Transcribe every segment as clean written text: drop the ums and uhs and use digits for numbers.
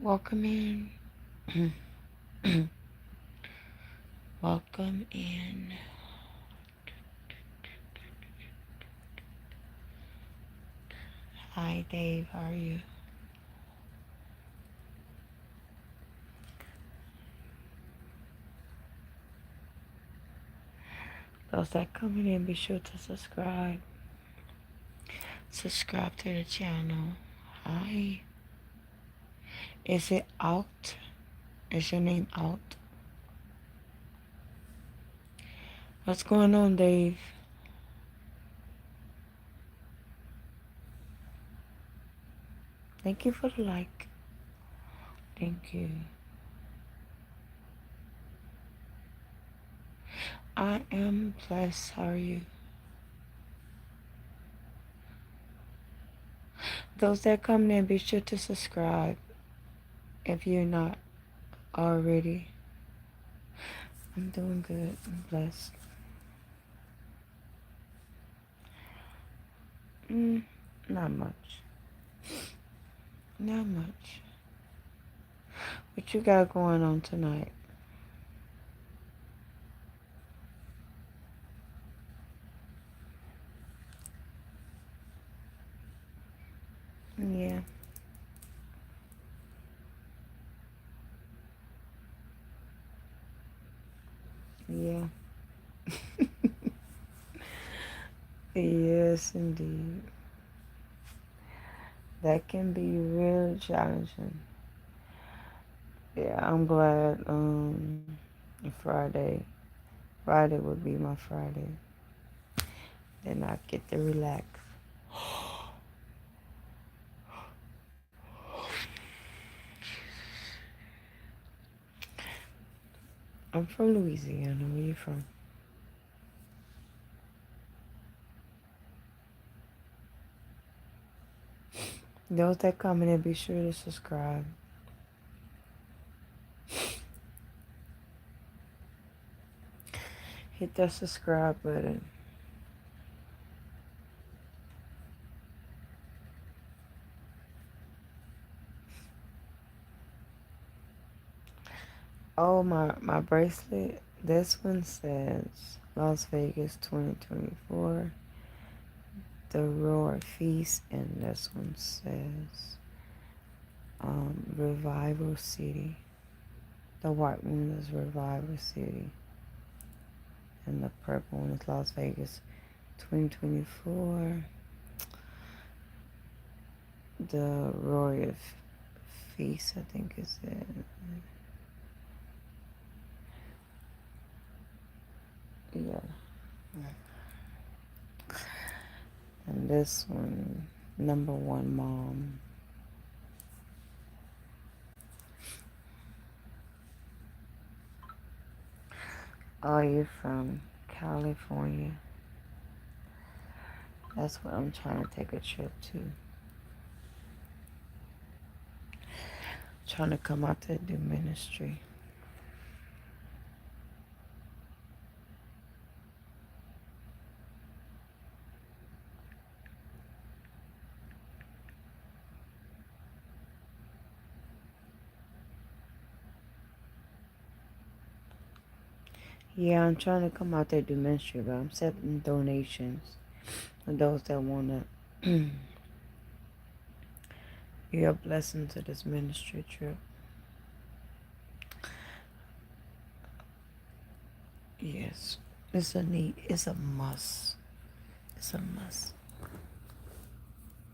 Welcome in. Welcome in. Hi, Dave. How are you? Those that coming in, be sure to subscribe. Subscribe to the channel. Hi. Is it out? Is your name out? What's going on, Dave? Thank you for the like. Thank you. I am blessed. How are you? Those that come in, be sure to subscribe if you're not already. I'm doing good. I'm blessed. Mm, not much. Not much. What you got going on tonight? Yeah. Yeah. Yes, indeed. That can be really challenging. Yeah, I'm glad Friday. Friday would be my Friday. Then I get to relax. I'm from Louisiana. Where you from? Those that come in, be sure to subscribe. Hit that subscribe button. Oh, my bracelet. This one says Las Vegas 2024. The Roar Feast, and this one says Revival City. The white one is Revival City, and the purple one is Las Vegas 2024. The Royal Feast, I think is it. Yeah. And this one, number one mom. Oh, you're from California. That's what I'm trying to take a trip to. Trying to come out to do ministry. Yeah, I'm trying to come out there do ministry, but I'm accepting donations for those that want to be a blessing to this ministry trip. Yes, it's a need. It's a must. It's a must.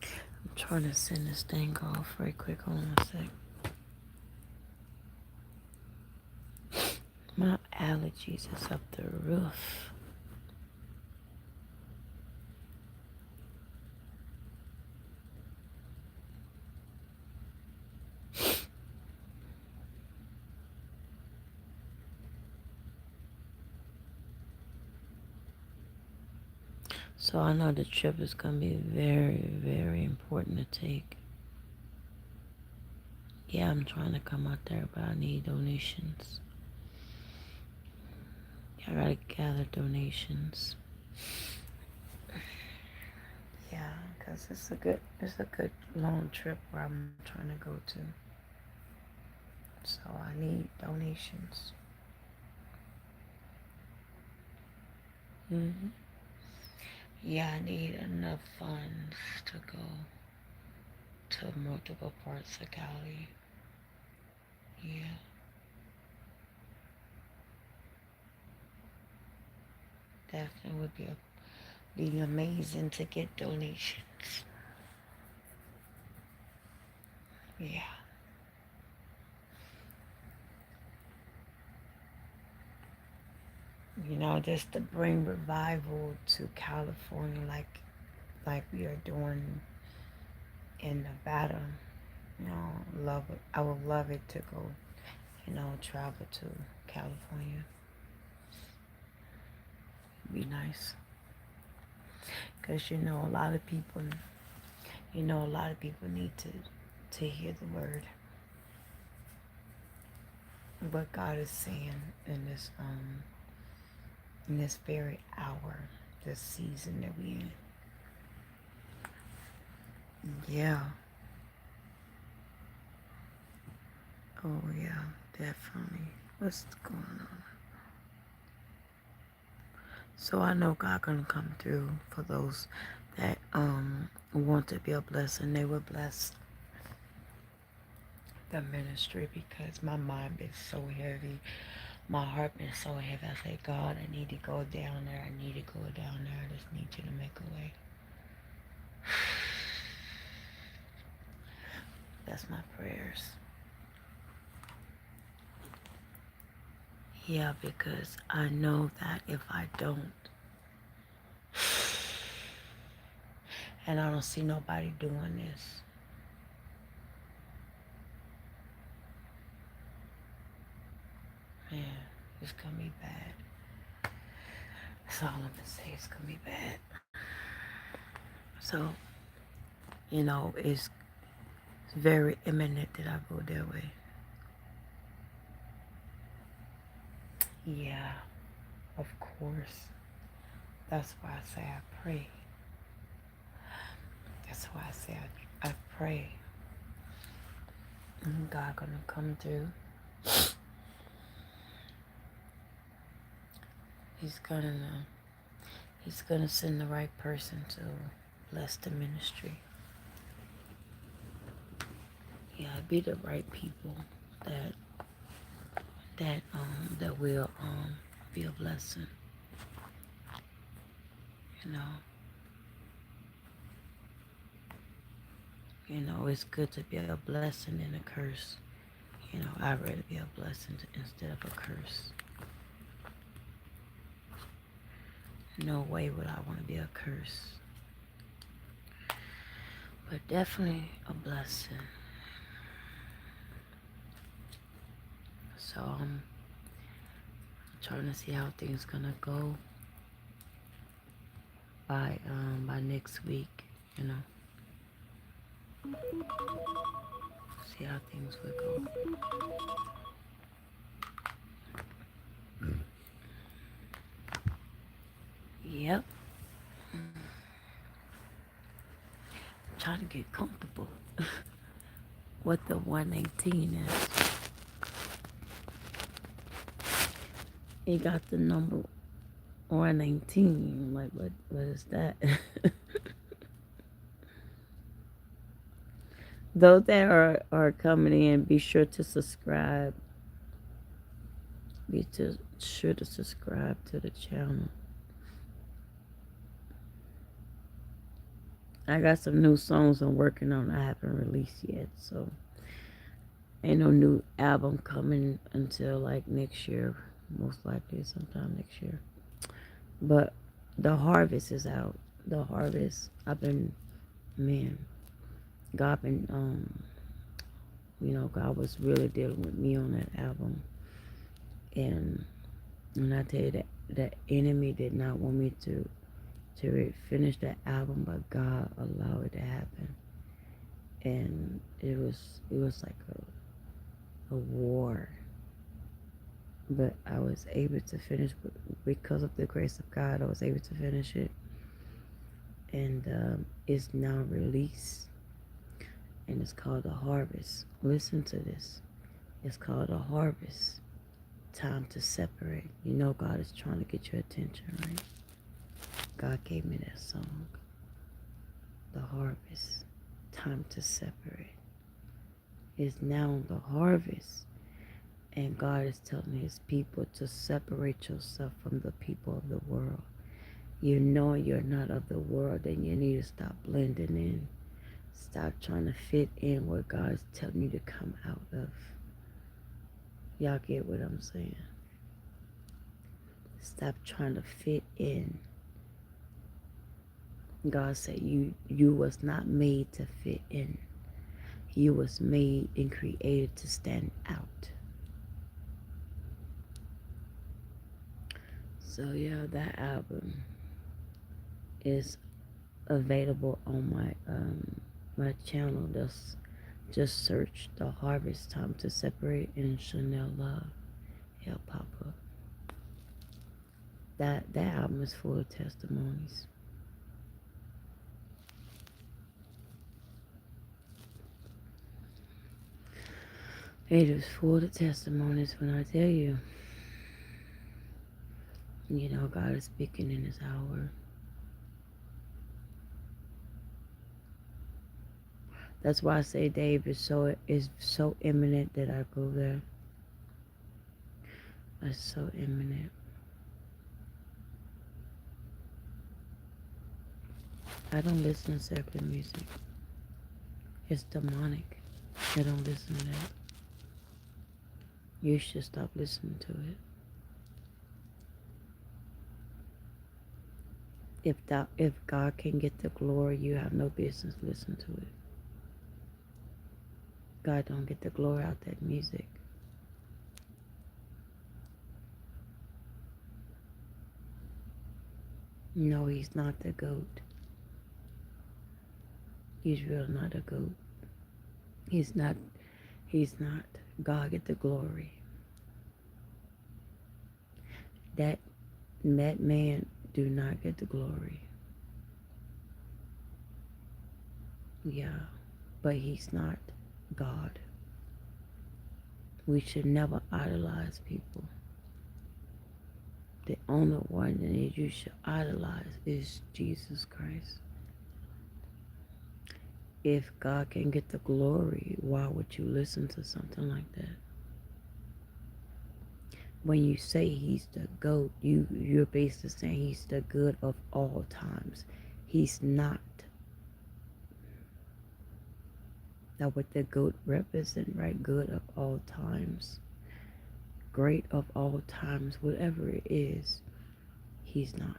I'm trying to send this thing off right quick. Hold on a sec. My allergies is up the roof. So I know the trip is going to be very, very important to take. Yeah, I'm trying to come out there, but I need donations. I gotta gather donations. Yeah, cause it's a good long trip where I'm trying to go to. So I need donations. hmm Yeah, I need enough funds to go to multiple parts of Cali. Yeah, definitely would be amazing to get donations. Yeah. Just to bring revival to California like we are doing in Nevada. Love it. I would love it to go, travel to California. Be nice. Because a lot of people need to hear the word. What God is saying in this very hour, this season that we in. Yeah. Oh yeah, definitely. What's going on? So I know God gonna come through for those that want to be a blessing. They will bless the ministry because my mind been so heavy. My heart been so heavy. I say, God, I need to go down there. I need to go down there. I just need you to make a way. That's my prayers. Yeah, because I know that if I don't, and I don't see nobody doing this, man, it's gonna be bad. That's all I'm gonna say. It's gonna be bad. So, it's very imminent that I go that way. Yeah, of course. That's why I say I pray. That's why I say I pray. And God gonna come through. He's gonna He's gonna send the right person to bless the ministry. Yeah, be the right people that that will be a blessing. You know. It's good to be a blessing than a curse. I'd rather be a blessing instead of a curse. No way would I want to be a curse. But definitely a blessing. So I'm trying to see how things gonna go by next week, you know. See how things will go. Yep. Trying to get comfortable. What the 118 is. He got the number 119. Like, what is that? Those that are coming in, be sure to subscribe. Sure to subscribe to the channel. I got some new songs I'm working on I haven't released yet, so ain't no new album coming until like next year, most likely sometime next year. But the harvest is out. The harvest, man, God been, God was really dealing with me on that album. And when I tell you that the enemy did not want me to finish that album, but God allowed it to happen. And it was like a war. But I was able to finish because of the grace of God. I was able to finish it, and it's now released, and it's called The Harvest. Listen to this. It's called a harvest. Time to separate. You know God is trying to get your attention, right? God gave me that song. The harvest. Time to separate. It's now the harvest. And God is telling his people to separate yourself from the people of the world. You know you're not of the world, then you need to stop blending in. Stop trying to fit in what God is telling you to come out of. Y'all get what I'm saying? Stop trying to fit in. God said you was not made to fit in. You was made and created to stand out. So yeah, that album is available on my channel. Just search The Harvest, Time to Separate, and Chanel Love. It'll pop up. That album is full of testimonies. It is full of testimonies when I tell you, God is speaking in this hour. That's why I say Dave is so imminent that I go there. It's so imminent. I don't listen to secular music. It's demonic. I don't listen to that. You should stop listening to it. If God can get the glory, you have no business listening to it. God don't get the glory out that music. No, he's not the GOAT. He's really not a GOAT. He's not. God get the glory. That man do not get the glory. Yeah, but he's not God. We should never idolize people. The only one that you should idolize is Jesus Christ. If God can get the glory, why would you listen to something like that? When you say he's the GOAT, you're basically saying he's the good of all times. He's not. That what the GOAT represent, right? Good of all times. Great of all times. Whatever it is, he's not.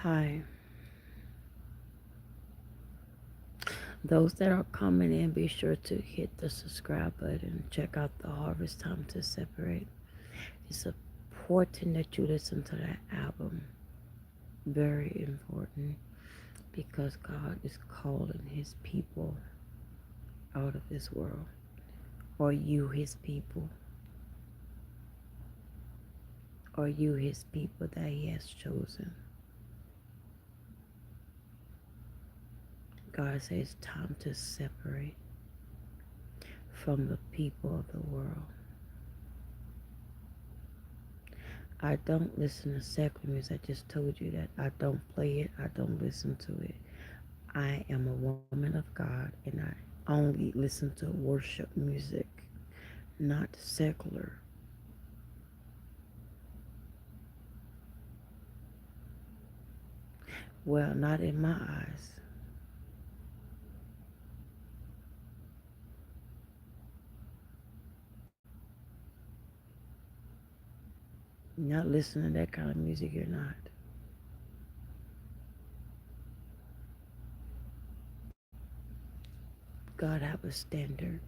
Hi. Those that are coming in, be sure to hit the subscribe button. Check out The Harvest, Time to Separate. It's important that you listen to that album. Very important. Because God is calling his people out of this world. Are you his people? Are you his people that he has chosen? God says it's time to separate from the people of the world. I don't listen to secular music. I just told you that. I don't play it. I don't listen to it. I am a woman of God, and I only listen to worship music, not secular. Well, not in my eyes. Not listening to that kind of music, you're not. God have a standard.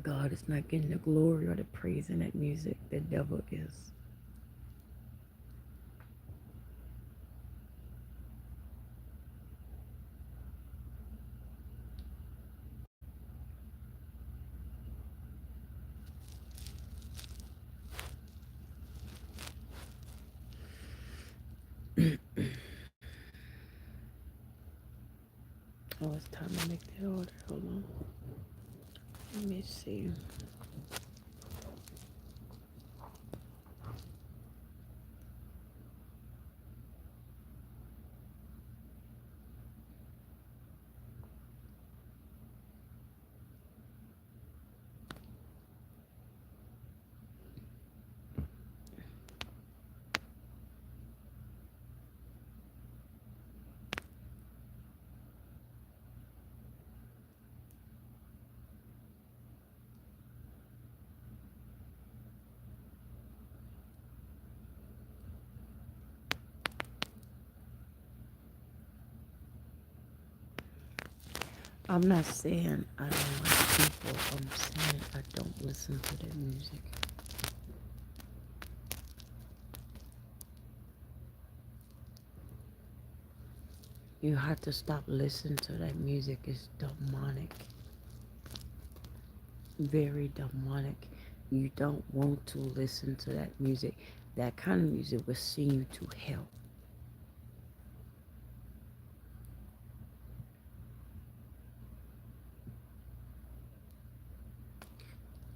God is not getting the glory or the praise in that music. The devil is. Oh, it's time to make that order. Hold on. Let me see. I'm not saying I don't like people. I'm saying I don't listen to their music. You have to stop listening to that music. It's demonic. Very demonic. You don't want to listen to that music. That kind of music will send you to hell.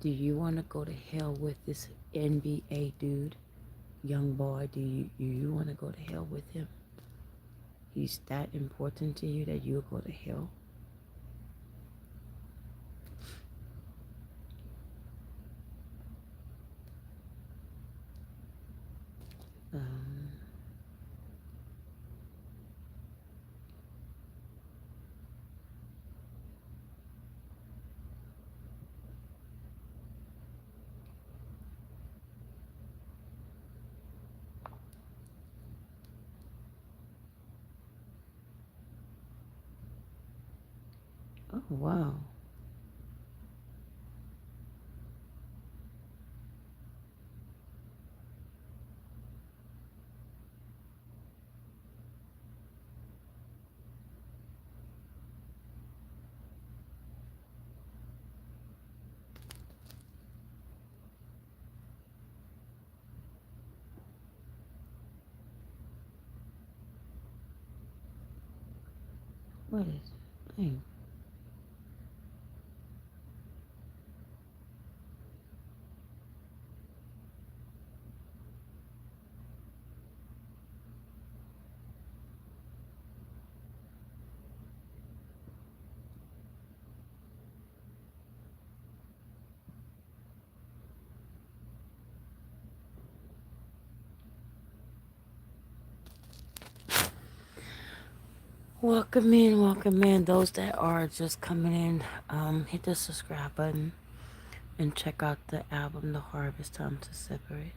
Do you want to go to hell with this NBA dude, young boy? Do you want to go to hell with him? He's that important to you that you'll go to hell? Um, oh, wow. What is it? Welcome in. Those that are just coming in, hit the subscribe button and check out the album, The Harvest Time to Separate.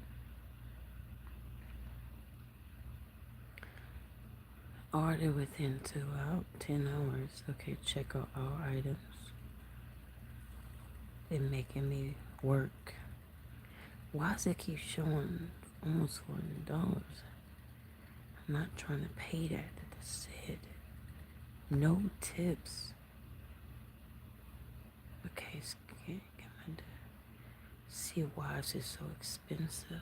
Order within 10 hours. Okay, check out all items. They're making me work. Why does it keep showing almost $40? I'm not trying to pay that. That's it. No tips. Okay, see why is it so expensive.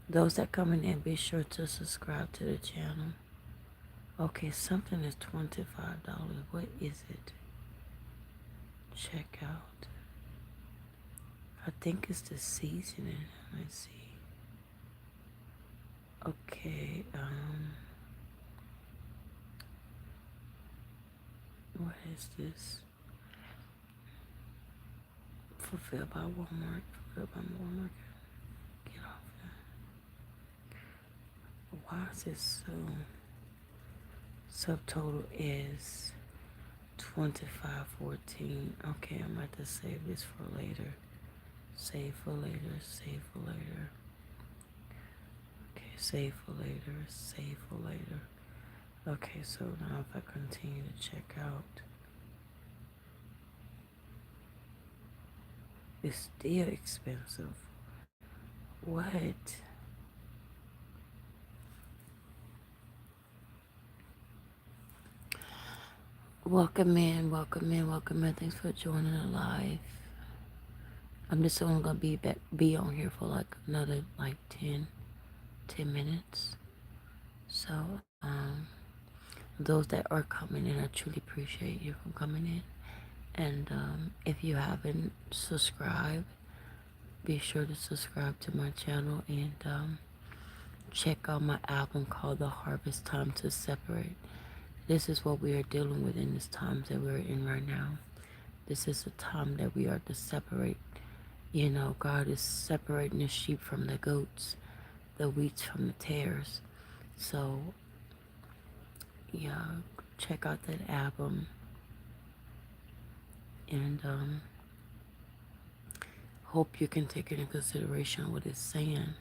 Those that coming in, be sure to subscribe to the channel. Okay, something is $25. What is it? Check out. I think it's the seasoning. Let's see. Okay, what is this? Fulfilled by Walmart. Fulfilled by Walmart. Get off there. Why is this so? Subtotal is 25.14. Okay, I'm about to save this for later. Save for later. Save for later. Okay, save for later. Save for later. Okay, so now if I continue to check out, it's still expensive. What? Welcome in, welcome in, welcome in. Thanks for joining the live. I'm just only gonna be on here for like another like 10 minutes. So those that are coming in, I truly appreciate you for coming in. And if you haven't subscribed, be sure to subscribe to my channel and check out my album called The Harvest Time to Separate. This is what we are dealing with in this times that we're in right now. This is a time that we are to separate. You know, God is separating the sheep from the goats, the wheats from the tares. So, yeah, check out that album. And hope you can take it in consideration what it's saying.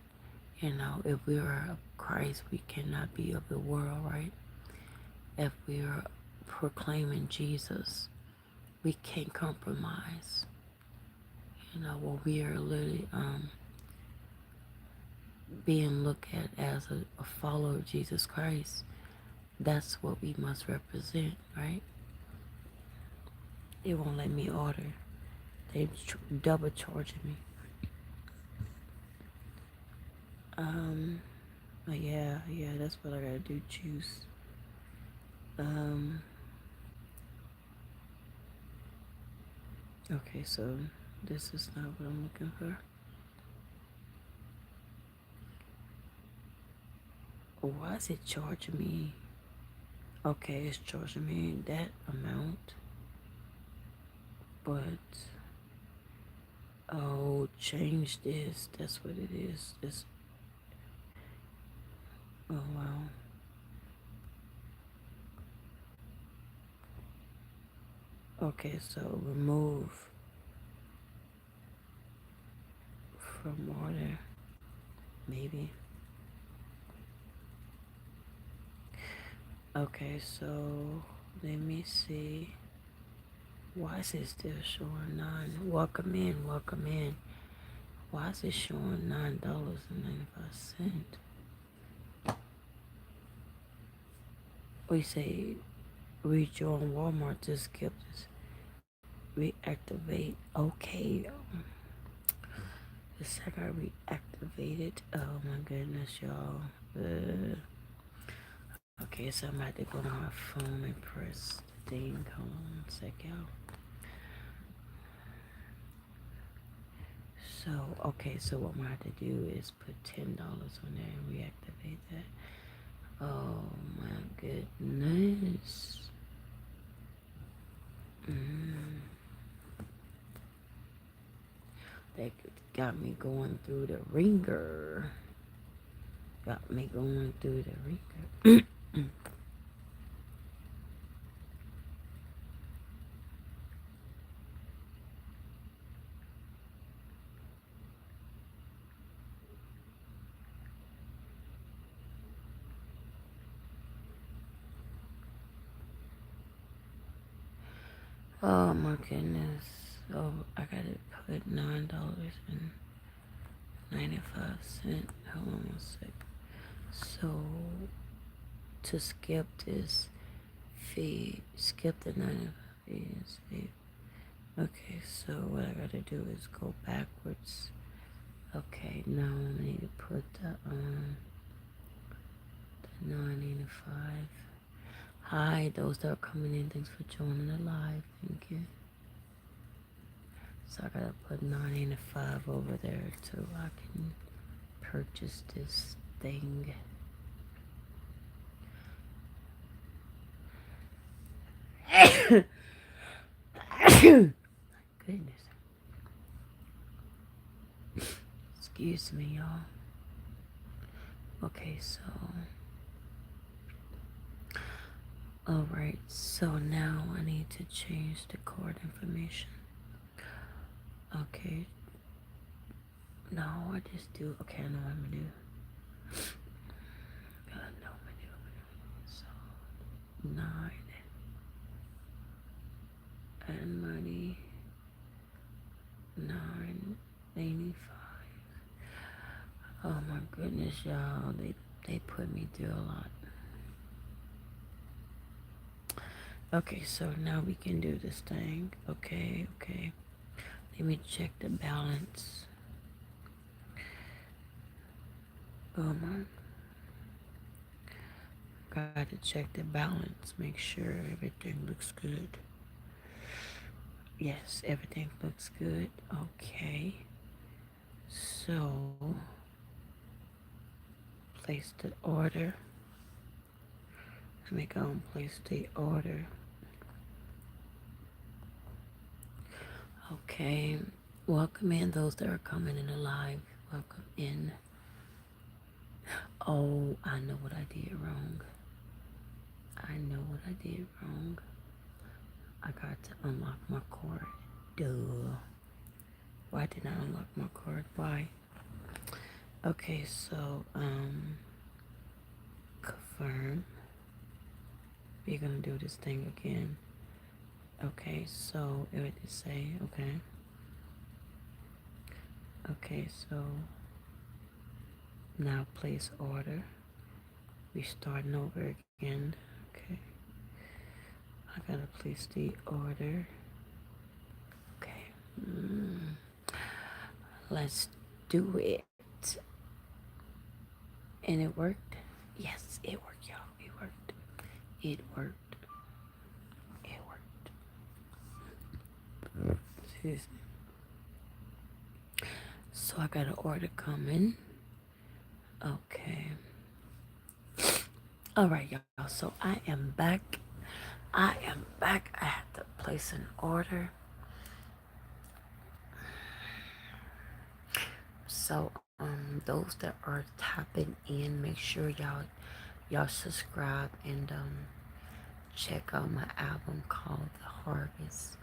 You know, if we are of Christ, we cannot be of the world, right? If we are proclaiming Jesus, we can't compromise. You know, when we are literally being looked at as a follower of Jesus Christ, that's what we must represent, right? They won't let me order. They double charging me. But yeah, that's what I gotta do. Juice. Okay, so this is not what I'm looking for. Why is it charging me? Okay, it's charging me that amount. But, oh, change this. That's what it is. This, oh, wow. Okay, so remove from order. Maybe. Okay, so let me see. Why is it still showing 9? Welcome in, welcome in. Why is it showing $9.95? We say rejoin Walmart to skip this. Reactivate. Okay. This I got reactivated. Oh my goodness, y'all. Okay, so I'm about to go on my phone and press the thing. Hold on a sec, y'all. So, okay, so what I'm going to have to do is put $10 on there and reactivate that. Oh my goodness. They got me going through the ringer. Got me going through the ringer. Oh my goodness. So I gotta put $9.95. Hold on a sec. So to skip this fee, skip the 95 fees. Okay, so what I gotta do is go backwards. Okay, now I need to put the 985. Hi, those that are coming in, thanks for joining the live. Thank you. So I gotta put 985 over there so I can purchase this thing. Goodness. Excuse me, y'all. Okay, so. Alright, so now I need to change the card information. Okay. No, I just do. Okay, I know what I'm gonna do. I know what I'm gonna do. So nine, and money 985. Oh my goodness, y'all. They put me through a lot. Okay, so now we can do this thing. Okay. Let me check the balance. Oh my. Got to check the balance. Make sure everything looks good. Yes, everything looks good. Okay. So, place the order. Let me go and place the order. Okay. Welcome in those that are coming in alive. Welcome in. Oh, I know what I did wrong. I got to unlock my card. Duh. Why did I unlock my card? Why? Okay, so, confirm. We're gonna do this thing again. Okay, so it would say, okay, so now place order. We starting over again. Okay, I gotta place the order. Okay, let's do it. And it worked. Yes, it worked, y'all. It worked. Excuse me. So I got an order coming. Okay. All right, y'all. So I am back. I had to place an order. So those that are tapping in, make sure y'all subscribe and check out my album called The Harvest.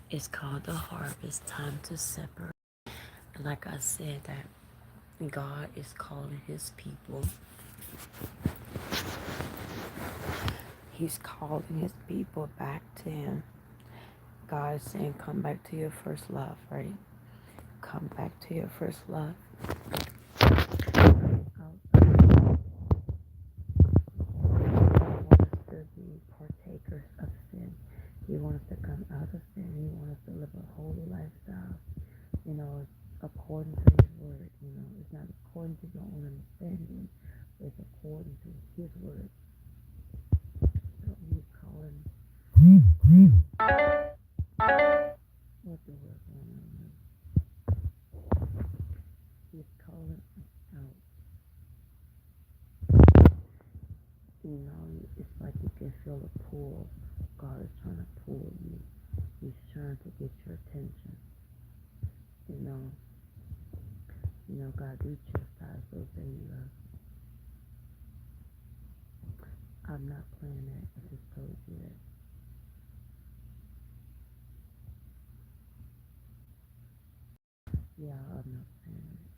It's called The Harvest, Time to Separate. Like I said, that God is calling his people. He's calling his people back to him. God is saying, come back to your first love, right? Come back to your first love. To be partakers of sin. He wants to come out of sin. He wants us to live a holy lifestyle. According to his word. It's not according to your own understanding. It's according to his word. So he's calling. What the word going on? He's calling us out. It's like you can feel a pull. God is trying to pull you. He's trying to get your attention. God, do chastise those that you love. I'm not playing that. I just told you that. Yeah, I'm not playing that.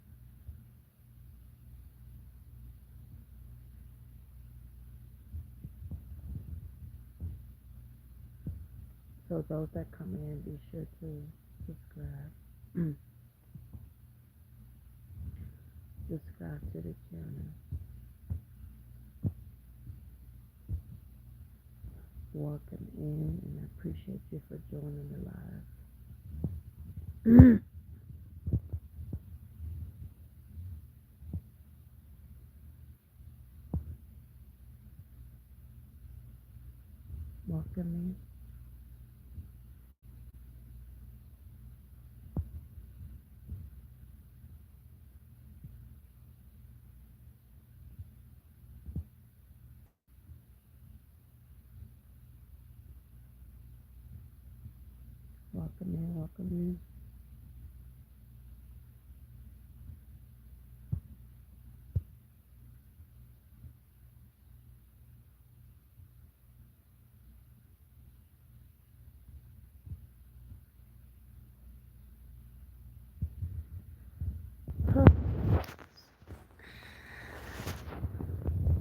So those that come in, be sure to subscribe. Subscribe to the channel. Welcome in, and I appreciate you for joining the live. Welcome in. Welcome in. Welcome in.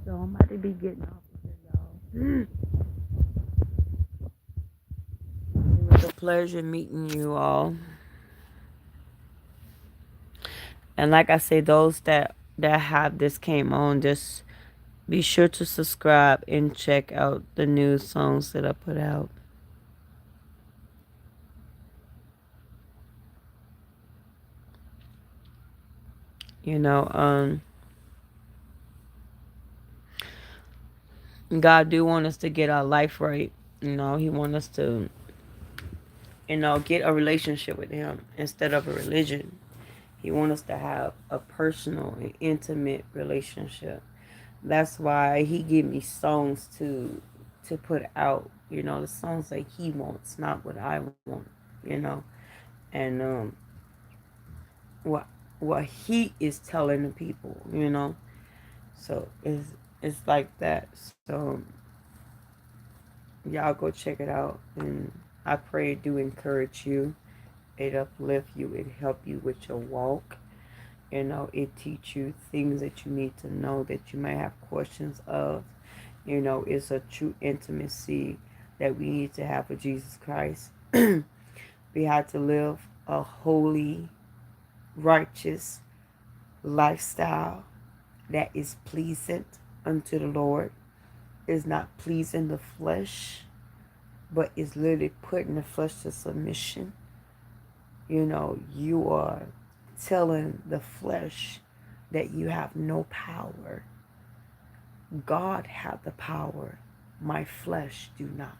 So I'm about to be getting off of here, y'all. pleasure meeting you all. And like I say, those that have this came on, just be sure to subscribe and check out the new songs that I put out. You know, God do want us to get our life right. You know, He want us to, get a relationship with Him instead of a religion. He want us to have a personal and intimate relationship. That's why He give me songs to put out. You know, the songs that He wants, not what I want. You know, and what He is telling the people. You know, so it's like that. So y'all go check it out, and I pray it do encourage you. It uplift you. It help you with your walk. You know, it teach you things that you need to know that you may have questions of. You know, it's a true intimacy that we need to have with Jesus Christ. We have to live a holy, righteous lifestyle that is pleasant unto the Lord. Is not pleasing the flesh, but is literally putting the flesh to submission. You know, you are telling the flesh that you have no power. God have the power. My flesh do not.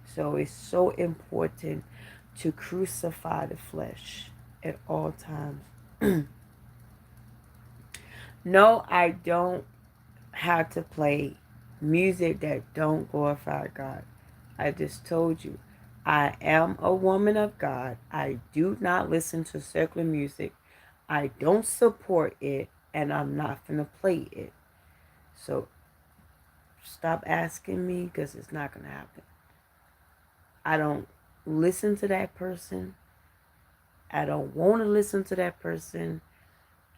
So it's so important to crucify the flesh at all times. No, I don't have to play music that don't glorify God. I just told you, I am a woman of God. I do not listen to secular music. I don't support it, and I'm not going to play it. So stop asking me, because it's not going to happen. I don't listen to that person. I don't want to listen to that person.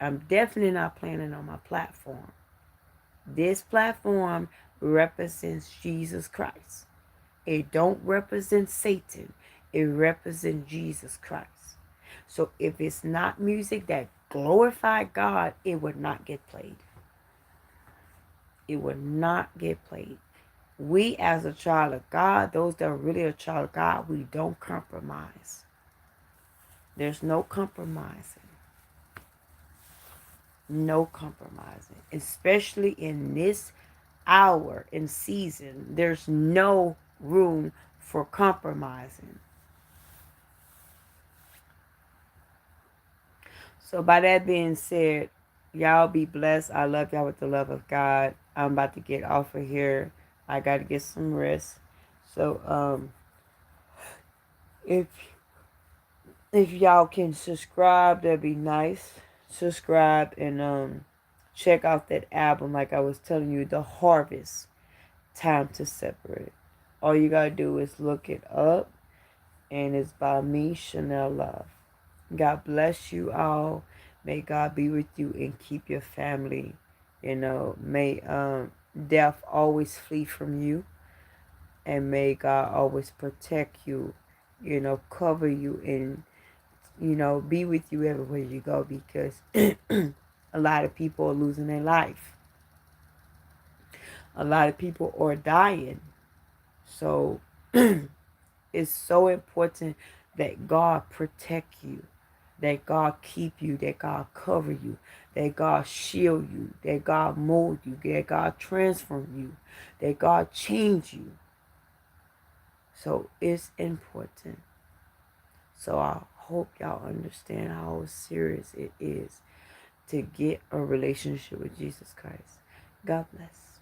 I'm definitely not playing it on my platform. This platform represents Jesus Christ. It don't represent Satan. It represents Jesus Christ. So if it's not music that glorify God, it would not get played. It would not get played. We as a child of God, those that are really a child of God, we don't compromise. There's no compromising. No compromising. Especially in this hour and season, there's no room for compromising. So by that being said, y'all be blessed. I love y'all with the love of God. I'm about to get off of here. I got to get some rest. So if y'all can subscribe, that'd be nice. Subscribe and check out that album, like I was telling you, The Harvest, Time to Separate. All you gotta do is look it up, and it's by me, Chanel Love. God bless you all. May God be with you and keep your family. You know, may death always flee from you, and may God always protect you. You know, cover you, and be with you everywhere you go, because a lot of people are losing their life. A lot of people are dying. So it's so important that God protect you, that God keep you, that God cover you, that God shield you, that God mold you, that God transform you, that God change you. So it's important. So I hope y'all understand how serious it is to get a relationship with Jesus Christ. God bless.